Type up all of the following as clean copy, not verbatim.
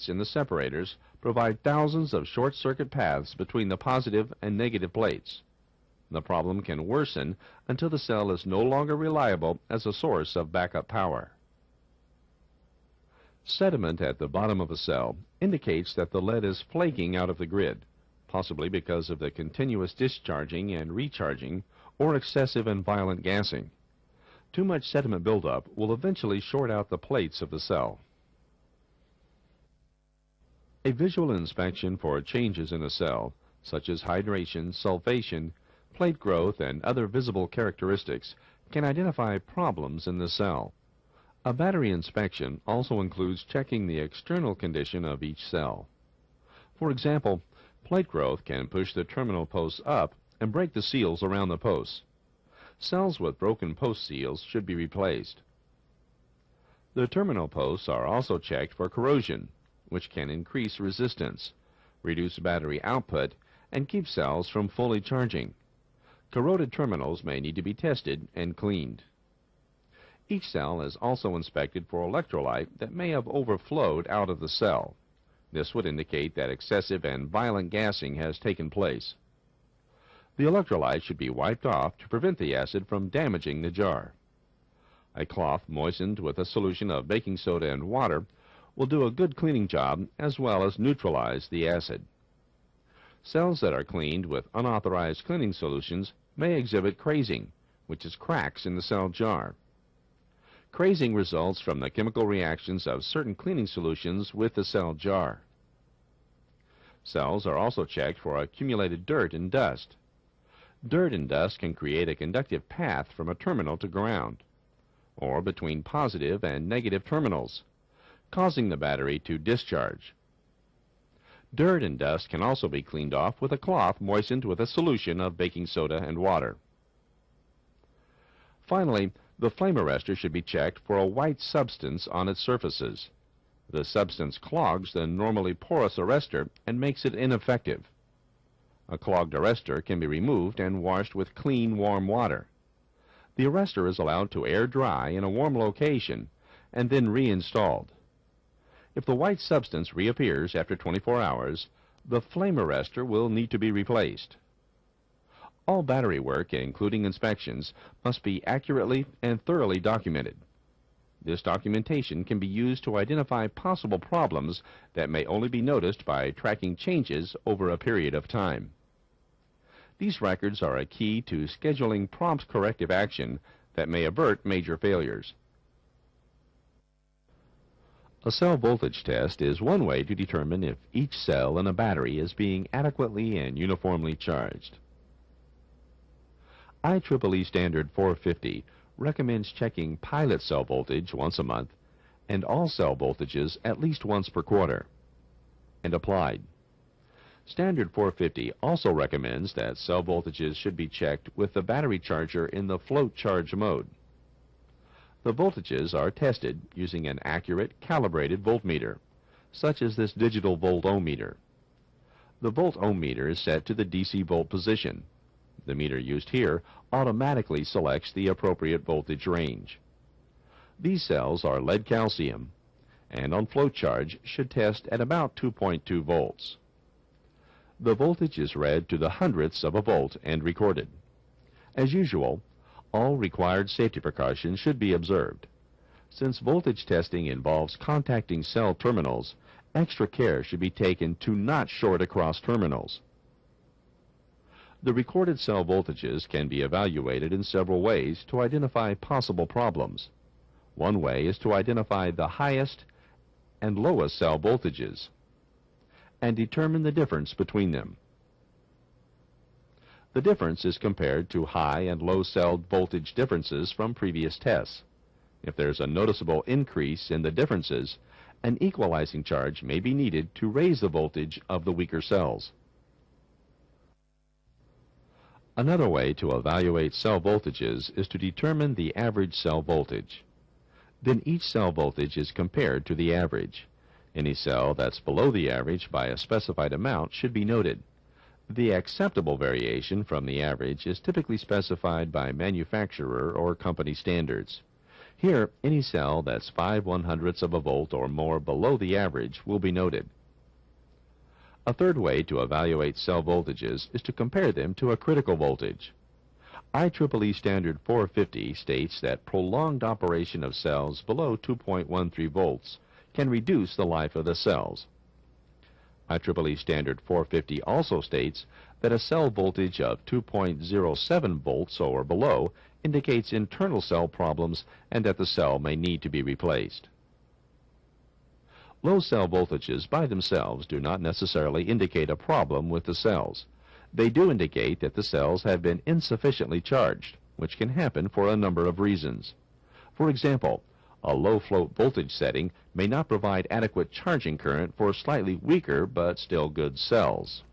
in the separators provide thousands of short-circuit paths between the positive and negative plates. The problem can worsen until the cell is no longer reliable as a source of backup power. Sediment at the bottom of a cell indicates that the lead is flaking out of the grid, possibly because of the continuous discharging and recharging or excessive and violent gassing. Too much sediment buildup will eventually short out the plates of the cell. A visual inspection for changes in a cell, such as hydration, sulfation, plate growth, and other visible characteristics, can identify problems in the cell. A battery inspection also includes checking the external condition of each cell. For example, plate growth can push the terminal posts up and break the seals around the posts. Cells with broken post seals should be replaced. The terminal posts are also checked for corrosion, which can increase resistance, reduce battery output, and keep cells from fully charging. Corroded terminals may need to be tested and cleaned. Each cell is also inspected for electrolyte that may have overflowed out of the cell. This would indicate that excessive and violent gassing has taken place. The electrolyte should be wiped off to prevent the acid from damaging the jar. A cloth moistened with a solution of baking soda and water will do a good cleaning job as well as neutralize the acid. Cells that are cleaned with unauthorized cleaning solutions may exhibit crazing, which is cracks in the cell jar. Crazing results from the chemical reactions of certain cleaning solutions with the cell jar. Cells are also checked for accumulated dirt and dust. Dirt and dust can create a conductive path from a terminal to ground, or between positive and negative terminals, causing the battery to discharge. Dirt and dust can also be cleaned off with a cloth moistened with a solution of baking soda and water. Finally, the flame arrestor should be checked for a white substance on its surfaces. The substance clogs the normally porous arrestor and makes it ineffective. A clogged arrestor can be removed and washed with clean, warm water. The arrestor is allowed to air dry in a warm location and then reinstalled. If the white substance reappears after 24 hours, the flame arrestor will need to be replaced. All battery work, including inspections, must be accurately and thoroughly documented. This documentation can be used to identify possible problems that may only be noticed by tracking changes over a period of time. These records are a key to scheduling prompt corrective action that may avert major failures. A cell voltage test is one way to determine if each cell in a battery is being adequately and uniformly charged. IEEE Standard 450 recommends checking pilot cell voltage once a month and all cell voltages at least once per quarter, and applied. Standard 450 also recommends that cell voltages should be checked with the battery charger in the float charge mode. The voltages are tested using an accurate, calibrated voltmeter, such as this digital volt-ohm-meter. The volt-ohm-meter is set to the DC volt position. The meter used here automatically selects the appropriate voltage range. These cells are lead calcium, and on float charge should test at about 2.2 volts. The voltage is read to the hundredths of a volt and recorded. As usual, all required safety precautions should be observed. Since voltage testing involves contacting cell terminals, extra care should be taken to not short across terminals. The recorded cell voltages can be evaluated in several ways to identify possible problems. One way is to identify the highest and lowest cell voltages and determine the difference between them. The difference is compared to high and low cell voltage differences from previous tests. If there's a noticeable increase in the differences, an equalizing charge may be needed to raise the voltage of the weaker cells. Another way to evaluate cell voltages is to determine the average cell voltage. Then each cell voltage is compared to the average. Any cell that's below the average by a specified amount should be noted. The acceptable variation from the average is typically specified by manufacturer or company standards. Here, any cell that's 5/100ths of a volt or more below the average will be noted. A third way to evaluate cell voltages is to compare them to a critical voltage. IEEE Standard 450 states that prolonged operation of cells below 2.13 volts can reduce the life of the cells. IEEE Standard 450 also states that a cell voltage of 2.07 volts or below indicates internal cell problems and that the cell may need to be replaced. Low cell voltages by themselves do not necessarily indicate a problem with the cells. They do indicate that the cells have been insufficiently charged, which can happen for a number of reasons. For example, a low float voltage setting may not provide adequate charging current for slightly weaker but still good cells.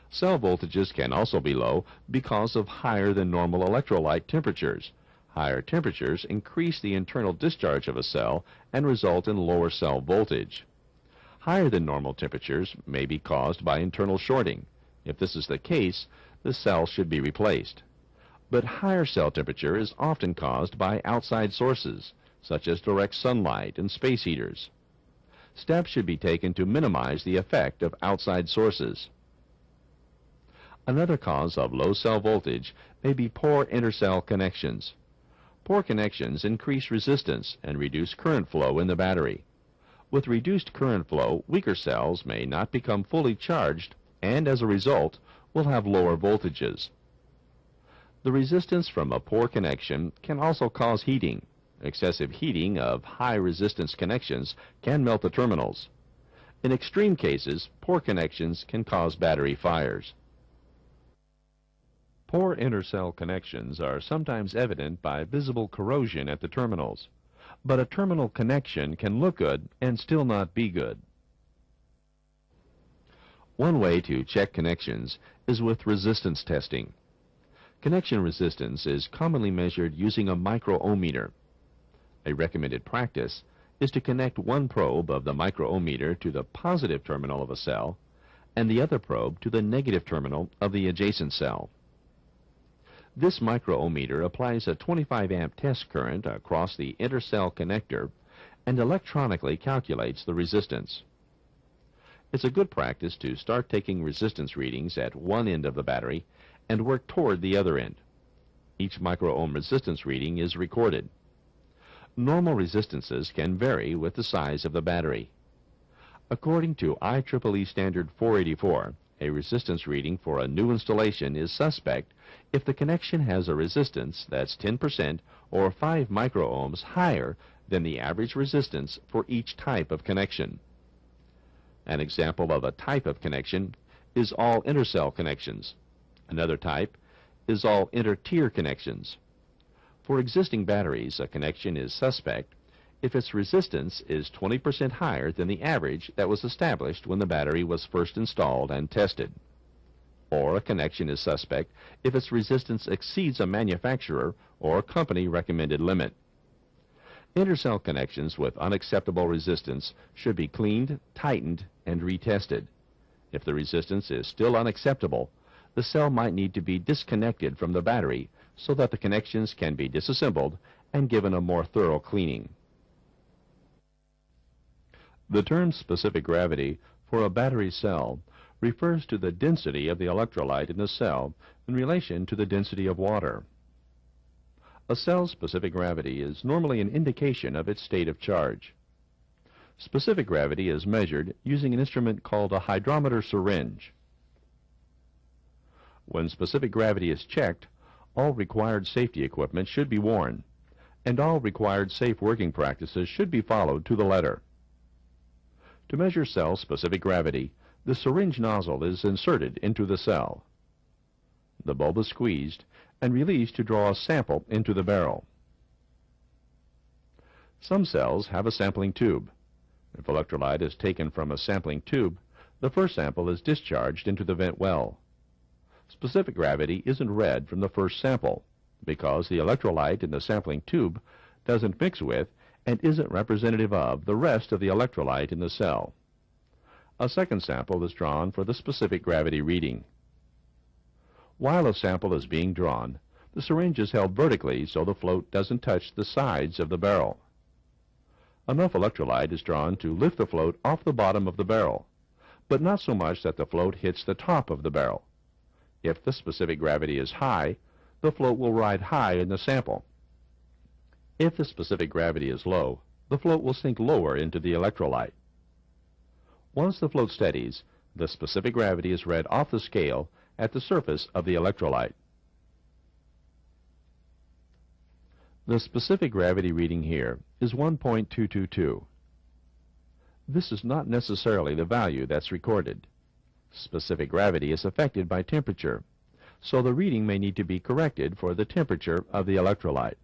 Cell voltages can also be low because of higher than normal electrolyte temperatures. Higher temperatures increase the internal discharge of a cell and result in lower cell voltage. Higher than normal temperatures may be caused by internal shorting. If this is the case, the cell should be replaced. But higher cell temperature is often caused by outside sources, such as direct sunlight and space heaters. Steps should be taken to minimize the effect of outside sources. Another cause of low cell voltage may be poor intercell connections. Poor connections increase resistance and reduce current flow in the battery. With reduced current flow, weaker cells may not become fully charged and, as a result, will have lower voltages. The resistance from a poor connection can also cause heating. Excessive heating of high-resistance connections can melt the terminals. In extreme cases, poor connections can cause battery fires. Poor intercell connections are sometimes evident by visible corrosion at the terminals, but a terminal connection can look good and still not be good. One way to check connections is with resistance testing. Connection resistance is commonly measured using a microohmmeter. A recommended practice is to connect one probe of the microohmmeter to the positive terminal of a cell and the other probe to the negative terminal of the adjacent cell. This microohmmeter applies a 25 amp test current across the intercell connector and electronically calculates the resistance. It's a good practice to start taking resistance readings at one end of the battery and work toward the other end. Each microohm resistance reading is recorded. Normal resistances can vary with the size of the battery. According to IEEE Standard 484, a resistance reading for a new installation is suspect if the connection has a resistance that's 10% or 5 microohms higher than the average resistance for each type of connection. An example of a type of connection is all intercell connections. Another type is all inter-tier connections. For existing batteries, a connection is suspect if its resistance is 20% higher than the average that was established when the battery was first installed and tested. Or a connection is suspect if its resistance exceeds a manufacturer or company recommended limit. Intercell connections with unacceptable resistance should be cleaned, tightened, and retested. If the resistance is still unacceptable, the cell might need to be disconnected from the battery so that the connections can be disassembled and given a more thorough cleaning. The term specific gravity for a battery cell refers to the density of the electrolyte in the cell in relation to the density of water. A cell's specific gravity is normally an indication of its state of charge. Specific gravity is measured using an instrument called a hydrometer syringe. When specific gravity is checked, all required safety equipment should be worn, and all required safe working practices should be followed to the letter. To measure cell specific gravity, the syringe nozzle is inserted into the cell. The bulb is squeezed and released to draw a sample into the barrel. Some cells have a sampling tube. If electrolyte is taken from a sampling tube, the first sample is discharged into the vent well. Specific gravity isn't read from the first sample because the electrolyte in the sampling tube doesn't mix with and isn't representative of the rest of the electrolyte in the cell. A second sample is drawn for the specific gravity reading. While a sample is being drawn, The syringe is held vertically so the float doesn't touch the sides of the barrel. Enough electrolyte is drawn to lift the float off the bottom of the barrel, but not so much that the float hits the top of the barrel. If the specific gravity is high, the float will ride high in the sample. If the specific gravity is low, the float will sink lower into the electrolyte. Once the float steadies, the specific gravity is read off the scale at the surface of the electrolyte. The specific gravity reading here is 1.222. This is not necessarily the value that's recorded. Specific gravity is affected by temperature, so the reading may need to be corrected for the temperature of the electrolyte.